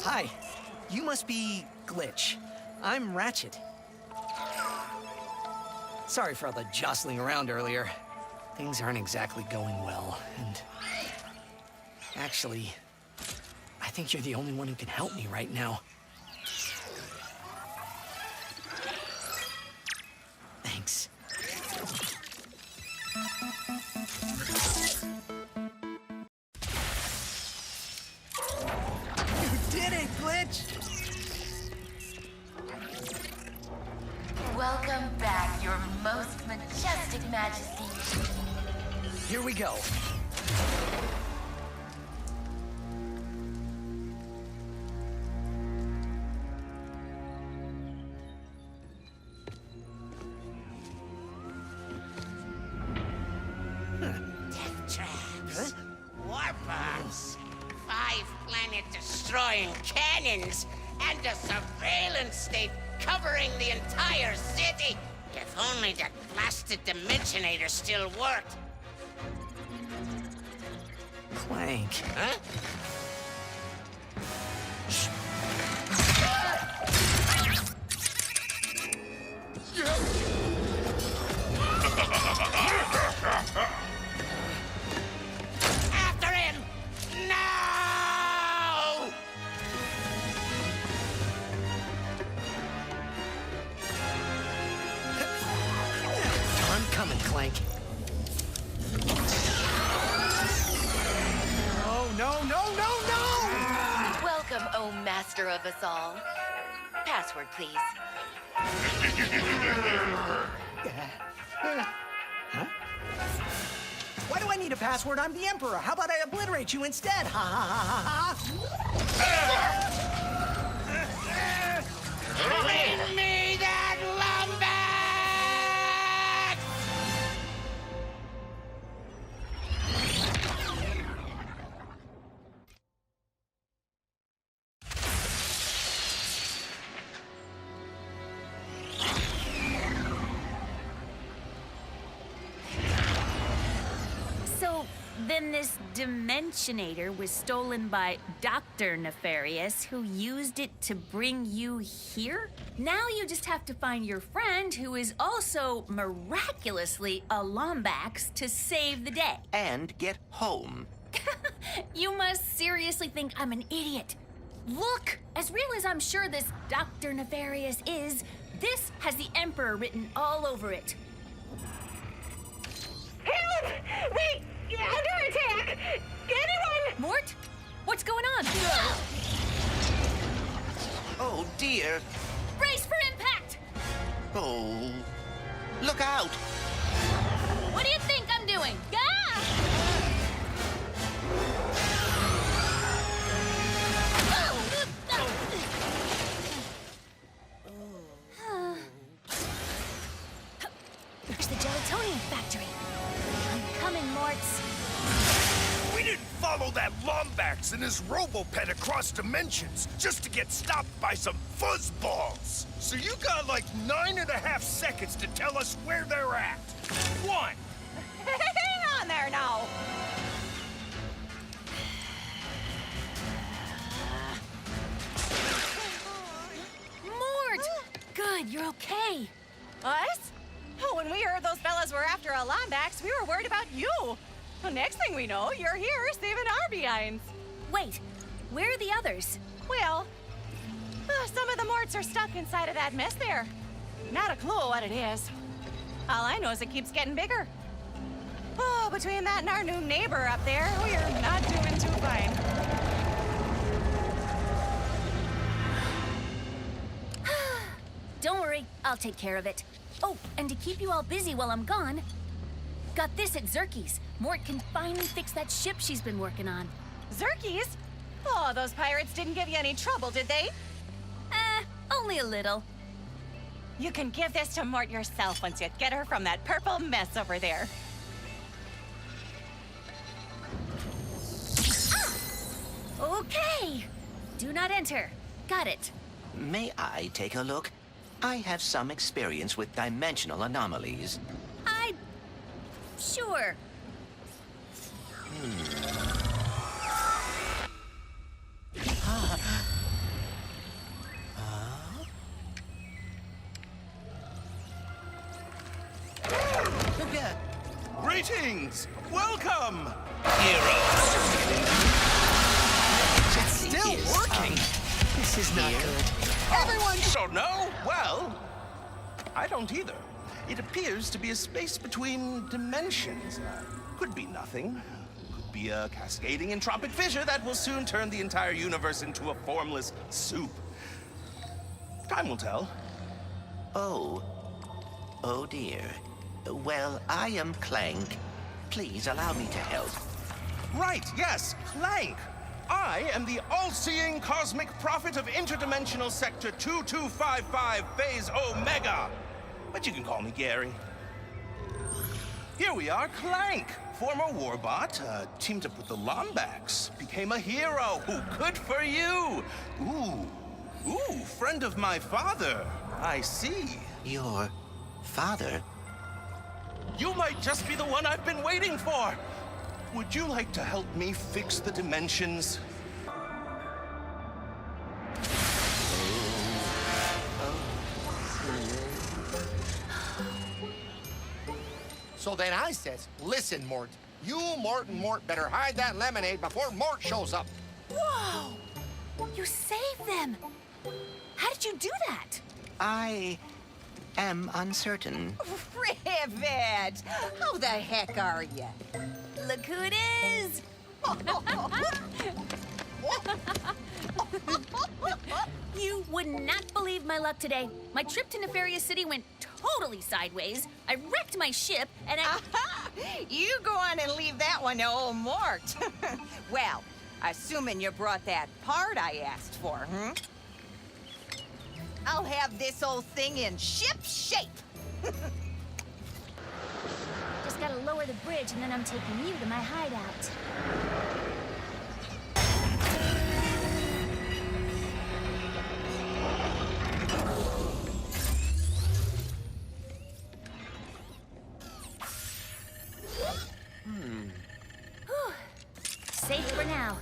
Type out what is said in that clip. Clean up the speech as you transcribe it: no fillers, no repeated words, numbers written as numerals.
Hi. You must be Glitch. I'm Ratchet. Sorry for all the jostling around earlier. Things aren't exactly going well, and... Actually, I think you're the only one who can help me right now. Thanks. You did it, Glitch! Welcome back, your most majestic majesty. Here we go. Death traps. Warbombs. 5 planet-destroying cannons. And a surveillance state covering the entire city. If only that blasted Dimensionator still worked. Clank. Huh? After him! No! I'm coming, Clank. Oh, no, no, no, no! Welcome, oh master of us all. Password, please. Huh? Why do I need a password? I'm the Emperor. How about I obliterate you instead? Ha ha ha ha ha! Bring me that lumber! So, then this Dimensionator was stolen by Dr. Nefarious, who used it to bring you here? Now you just have to find your friend, who is also miraculously a Lombax, to save the day. And get home. You must seriously think I'm an idiot. Look, as real as I'm sure this Dr. Nefarious is, this has the Emperor written all over it. Help! We under attack! Anyone? Mort? What's going on? Oh, dear. Brace for impact! Oh. Look out! What do you think I'm doing? Ah! There's the gelatonium factory. I'm coming, Morts. We didn't follow that Lombax and his Robopet across dimensions just to get stopped by some fuzzballs. So you got like 9.5 seconds to tell us where they're at. 1. Hang on there now. Mort! Good, you're okay. Us? Oh, when we heard those fellas were after a Lombax, we were worried about you. Well, next thing we know, you're here saving our behinds. Wait, where are the others? Well, some of the Morts are stuck inside of that mess there. Not a clue what it is. All I know is it keeps getting bigger. Oh, between that and our new neighbor up there, we're not doing too fine. Don't worry, I'll take care of it. Oh, and to keep you all busy while I'm gone, got this at Zerky's. Mort can finally fix that ship she's been working on. Zerkies? Oh, those pirates didn't give you any trouble, did they? Only a little. You can give this to Mort yourself once you get her from that purple mess over there. Okay. Do not enter. Got it. May I take a look? I have some experience with dimensional anomalies. Sure. Greetings! Welcome! It's still working. This is not good. Everyone, Don't know? Well, I don't either. It appears to be a space between dimensions. Could be nothing. Could be a cascading entropic fissure that will soon turn the entire universe into a formless soup. Time will tell. Oh. Oh dear. Well, I am Clank. Please allow me to help. Right, yes, clank. I am the all-seeing cosmic prophet of interdimensional sector 2255 phase Omega. But you can call me Gary. Here we are, Clank. Former warbot, teamed up with the Lombax. Became a hero. Ooh, good for you. Ooh, friend of my father. I see. Your father? You might just be the one I've been waiting for. Would you like to help me fix the dimensions? So then I says, listen, Mort. You, Mort, and Mort better hide that lemonade before Mort shows up. Whoa! You saved them! How did you do that? I am uncertain. Rivet! How the heck are you? Look who it is! You would not believe my luck today. My trip to Nefarious City went totally sideways. I wrecked my ship, and I... You go on and leave that one to old Mort. Well, assuming you brought that part I asked for, I'll have this old thing in ship shape. Just gotta lower the bridge, and then I'm taking you to my hideout. Whew. Safe for now.